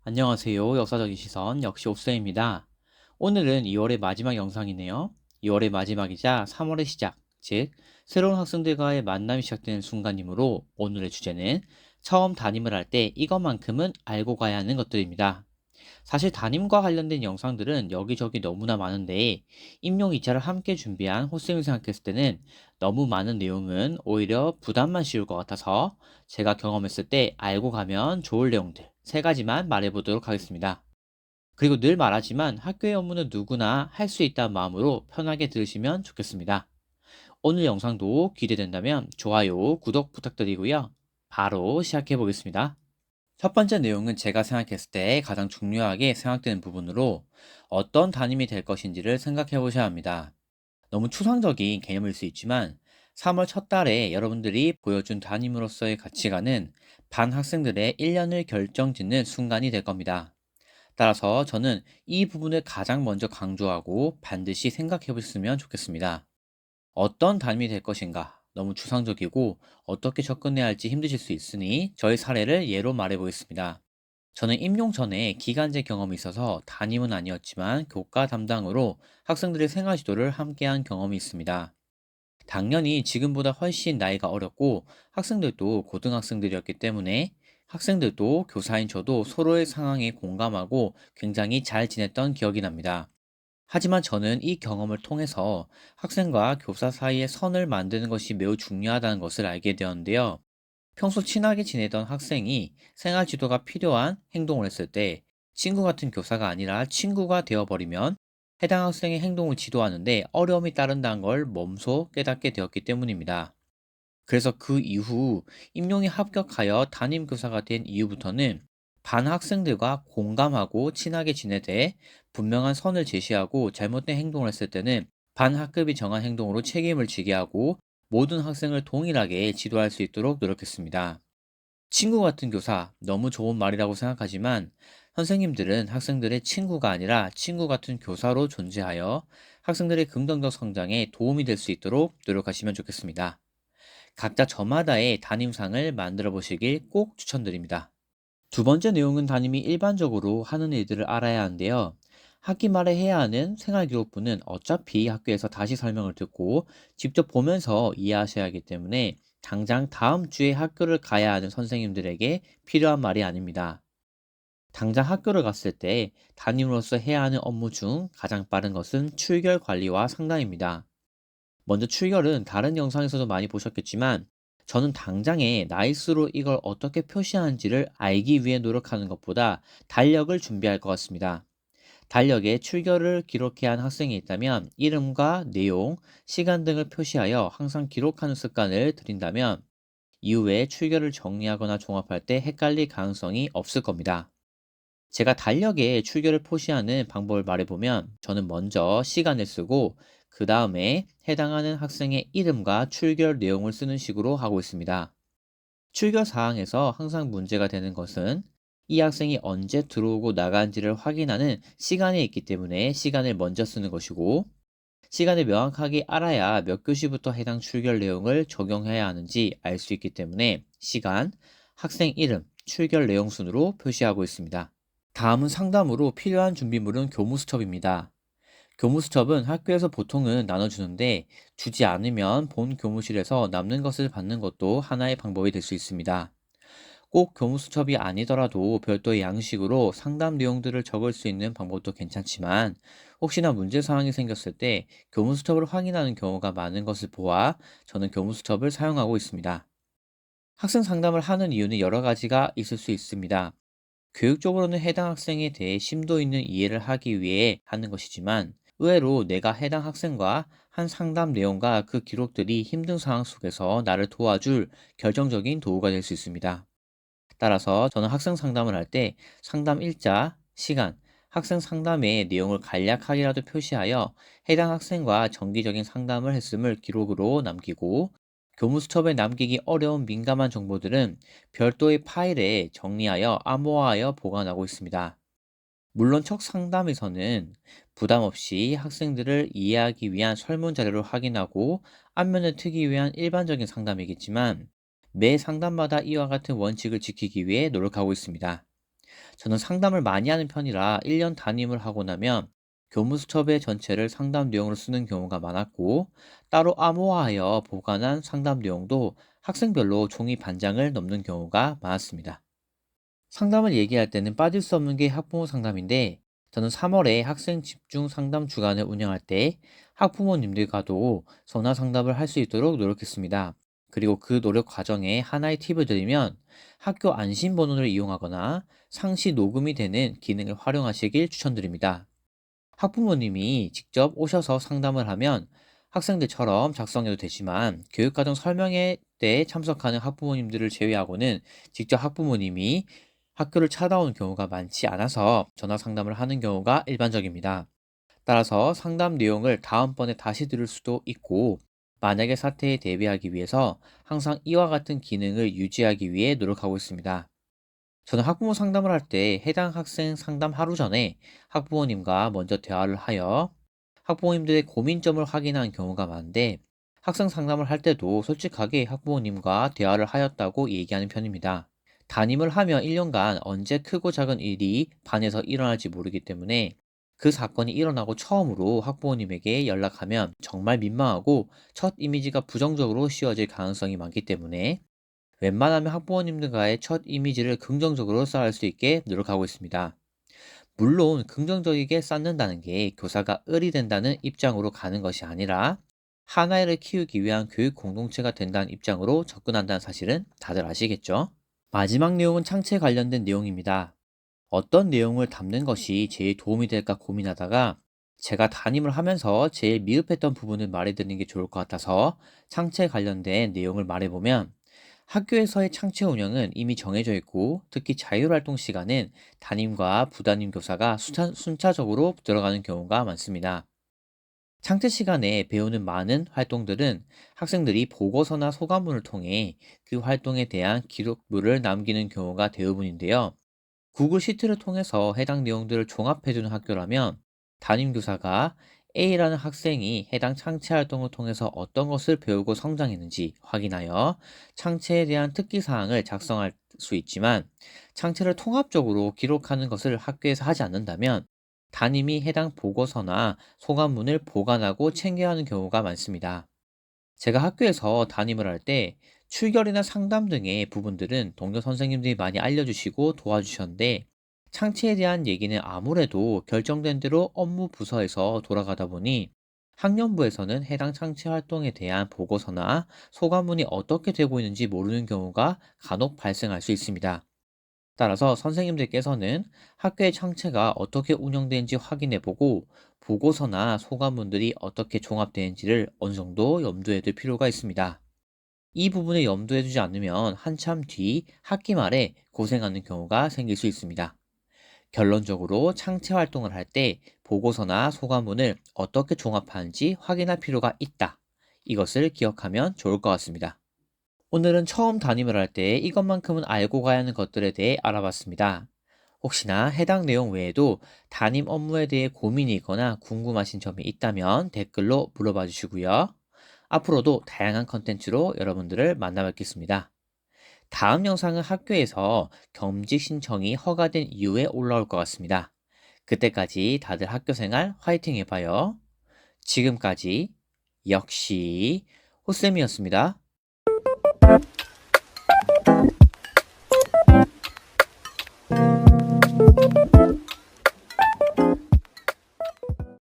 안녕하세요. 역사적인 시선 역시 옵쌤입니다. 오늘은 2월의 마지막 영상이네요. 2월의 마지막이자 3월의 시작, 즉 새로운 학생들과의 만남이 시작되는 순간이므로 오늘의 주제는 처음 담임을 할 때 이것만큼은 알고 가야 하는 것들입니다. 사실 담임과 관련된 영상들은 여기저기 너무나 많은데 임용 2차를 함께 준비한 호쌤이 생각했을 때는 너무 많은 내용은 오히려 부담만 씌울 것 같아서 제가 경험했을 때 알고 가면 좋을 내용들 세 가지만 말해보도록 하겠습니다. 그리고 늘 말하지만 학교의 업무는 누구나 할 수 있다는 마음으로 편하게 들으시면 좋겠습니다. 오늘 영상도 기대된다면 좋아요, 구독 부탁드리고요. 바로 시작해 보겠습니다. 첫 번째 내용은 제가 생각했을 때 가장 중요하게 생각되는 부분으로 어떤 담임이 될 것인지를 생각해 보셔야 합니다. 너무 추상적인 개념일 수 있지만 3월 첫 달에 여러분들이 보여준 담임으로서의 가치관은 반 학생들의 1년을 결정짓는 순간이 될 겁니다. 따라서 저는 이 부분을 가장 먼저 강조하고 반드시 생각해 보셨으면 좋겠습니다. 어떤 담임이 될 것인가? 너무 추상적이고 어떻게 접근해야 할지 힘드실 수 있으니 저희 사례를 예로 말해 보겠습니다. 저는 임용 전에 기간제 경험이 있어서 담임은 아니었지만 교과 담당으로 학생들의 생활 지도를 함께한 경험이 있습니다. 당연히 지금보다 훨씬 나이가 어렸고 학생들도 고등학생들이었기 때문에 학생들도 교사인 저도 서로의 상황에 공감하고 굉장히 잘 지냈던 기억이 납니다. 하지만 저는 이 경험을 통해서 학생과 교사 사이의 선을 만드는 것이 매우 중요하다는 것을 알게 되었는데요. 평소 친하게 지내던 학생이 생활 지도가 필요한 행동을 했을 때 친구 같은 교사가 아니라 친구가 되어버리면 해당 학생의 행동을 지도하는데 어려움이 따른다는 걸 몸소 깨닫게 되었기 때문입니다. 그래서 그 이후 임용이 합격하여 담임교사가 된 이후부터는 반 학생들과 공감하고 친하게 지내되 분명한 선을 제시하고 잘못된 행동을 했을 때는 반 학급이 정한 행동으로 책임을 지게 하고 모든 학생을 동일하게 지도할 수 있도록 노력했습니다. 친구 같은 교사, 너무 좋은 말이라고 생각하지만 선생님들은 학생들의 친구가 아니라 친구 같은 교사로 존재하여 학생들의 긍정적 성장에 도움이 될 수 있도록 노력하시면 좋겠습니다. 각자 저마다의 담임상을 만들어 보시길 꼭 추천드립니다. 두 번째 내용은 담임이 일반적으로 하는 일들을 알아야 하는데요. 학기 말에 해야 하는 생활기록부는 어차피 학교에서 다시 설명을 듣고 직접 보면서 이해하셔야 하기 때문에 당장 다음 주에 학교를 가야 하는 선생님들에게 필요한 말이 아닙니다. 당장 학교를 갔을 때 담임으로서 해야 하는 업무 중 가장 빠른 것은 출결 관리와 상담입니다. 먼저 출결은 다른 영상에서도 많이 보셨겠지만 저는 당장에 나이스로 이걸 어떻게 표시하는지를 알기 위해 노력하는 것보다 달력을 준비할 것 같습니다. 달력에 출결을 기록해야 한 학생이 있다면 이름과 내용, 시간 등을 표시하여 항상 기록하는 습관을 들인다면 이후에 출결을 정리하거나 종합할 때 헷갈릴 가능성이 없을 겁니다. 제가 달력에 출결을 표시하는 방법을 말해보면 저는 먼저 시간을 쓰고 그 다음에 해당하는 학생의 이름과 출결 내용을 쓰는 식으로 하고 있습니다. 출결 사항에서 항상 문제가 되는 것은 이 학생이 언제 들어오고 나간지를 확인하는 시간이 있기 때문에 시간을 먼저 쓰는 것이고 시간을 명확하게 알아야 몇 교시부터 해당 출결 내용을 적용해야 하는지 알 수 있기 때문에 시간, 학생 이름, 출결 내용 순으로 표시하고 있습니다. 다음은 상담으로 필요한 준비물은 교무수첩입니다. 교무수첩은 학교에서 보통은 나눠주는데 주지 않으면 본 교무실에서 남는 것을 받는 것도 하나의 방법이 될 수 있습니다. 꼭 교무수첩이 아니더라도 별도의 양식으로 상담 내용들을 적을 수 있는 방법도 괜찮지만 혹시나 문제사항이 생겼을 때 교무수첩을 확인하는 경우가 많은 것을 보아 저는 교무수첩을 사용하고 있습니다. 학생 상담을 하는 이유는 여러 가지가 있을 수 있습니다. 교육적으로는 해당 학생에 대해 심도 있는 이해를 하기 위해 하는 것이지만 의외로 내가 해당 학생과 한 상담 내용과 그 기록들이 힘든 상황 속에서 나를 도와줄 결정적인 도구가 될 수 있습니다. 따라서 저는 학생 상담을 할 때 상담 일자, 시간, 학생 상담의 내용을 간략하게라도 표시하여 해당 학생과 정기적인 상담을 했음을 기록으로 남기고 교무수첩에 남기기 어려운 민감한 정보들은 별도의 파일에 정리하여 암호화하여 보관하고 있습니다. 물론 첫 상담에서는 부담 없이 학생들을 이해하기 위한 설문 자료를 확인하고 안면을 트기 위한 일반적인 상담이겠지만 매 상담마다 이와 같은 원칙을 지키기 위해 노력하고 있습니다. 저는 상담을 많이 하는 편이라 1년 담임을 하고 나면 교무 수첩의 전체를 상담 내용으로 쓰는 경우가 많았고, 따로 암호화하여 보관한 상담 내용도 학생별로 종이 반장을 넘는 경우가 많았습니다. 상담을 얘기할 때는 빠질 수 없는 게 학부모 상담인데, 저는 3월에 학생 집중 상담 주간을 운영할 때 학부모님들과도 전화 상담을 할 수 있도록 노력했습니다. 그리고 그 노력 과정에 하나의 팁을 드리면, 학교 안심번호를 이용하거나 상시 녹음이 되는 기능을 활용하시길 추천드립니다. 학부모님이 직접 오셔서 상담을 하면 학생들처럼 작성해도 되지만, 교육과정 설명회 때 참석하는 학부모님들을 제외하고는 직접 학부모님이 학교를 찾아오는 경우가 많지 않아서 전화 상담을 하는 경우가 일반적입니다. 따라서 상담 내용을 다음번에 다시 들을 수도 있고, 만약의 사태에 대비하기 위해서 항상 이와 같은 기능을 유지하기 위해 노력하고 있습니다. 저는 학부모 상담을 할 때 해당 학생 상담 하루 전에 학부모님과 먼저 대화를 하여 학부모님들의 고민점을 확인하는 경우가 많은데, 학생 상담을 할 때도 솔직하게 학부모님과 대화를 하였다고 얘기하는 편입니다. 담임을 하며 1년간 언제 크고 작은 일이 반에서 일어날지 모르기 때문에, 그 사건이 일어나고 처음으로 학부모님에게 연락하면 정말 민망하고 첫 이미지가 부정적으로 씌워질 가능성이 많기 때문에, 웬만하면 학부모님들과의 첫 이미지를 긍정적으로 쌓을 수 있게 노력하고 있습니다. 물론 긍정적이게 쌓는다는 게 교사가 을이 된다는 입장으로 가는 것이 아니라, 하나를 키우기 위한 교육 공동체가 된다는 입장으로 접근한다는 사실은 다들 아시겠죠? 마지막 내용은 창체 관련된 내용입니다. 어떤 내용을 담는 것이 제일 도움이 될까 고민하다가, 제가 담임을 하면서 제일 미흡했던 부분을 말해드리는 게 좋을 것 같아서 창체 관련된 내용을 말해보면, 학교에서의 창체 운영은 이미 정해져 있고, 특히 자율활동 시간은 담임과 부담임 교사가 순차적으로 들어가는 경우가 많습니다. 창체 시간에 배우는 많은 활동들은 학생들이 보고서나 소감문을 통해 그 활동에 대한 기록물을 남기는 경우가 대부분인데요. 구글 시트를 통해서 해당 내용들을 종합해주는 학교라면, 담임교사가 A라는 학생이 해당 창체 활동을 통해서 어떤 것을 배우고 성장했는지 확인하여 창체에 대한 특기사항을 작성할 수 있지만, 창체를 통합적으로 기록하는 것을 학교에서 하지 않는다면 담임이 해당 보고서나 소감문을 보관하고 챙겨야 하는 경우가 많습니다. 제가 학교에서 담임을 할 때 출결이나 상담 등의 부분들은 동료 선생님들이 많이 알려주시고 도와주셨는데, 창체에 대한 얘기는 아무래도 결정된 대로 업무 부서에서 돌아가다 보니 학년부에서는 해당 창체 활동에 대한 보고서나 소감문이 어떻게 되고 있는지 모르는 경우가 간혹 발생할 수 있습니다. 따라서 선생님들께서는 학교의 창체가 어떻게 운영되는지 확인해보고, 보고서나 소감문들이 어떻게 종합되는지를 어느 정도 염두에 둘 필요가 있습니다. 이 부분을 염두에 두지 않으면 한참 뒤 학기 말에 고생하는 경우가 생길 수 있습니다. 결론적으로 창체 활동을 할 때 보고서나 소감문을 어떻게 종합하는지 확인할 필요가 있다. 이것을 기억하면 좋을 것 같습니다. 오늘은 처음 담임을 할 때 이것만큼은 알고 가야 하는 것들에 대해 알아봤습니다. 혹시나 해당 내용 외에도 담임 업무에 대해 고민이 있거나 궁금하신 점이 있다면 댓글로 물어봐 주시고요. 앞으로도 다양한 컨텐츠로 여러분들을 만나뵙겠습니다. 다음 영상은 학교에서 겸직 신청이 허가된 이후에 올라올 것 같습니다. 그때까지 다들 학교 생활 화이팅 해봐요. 지금까지 역시 호쌤이었습니다.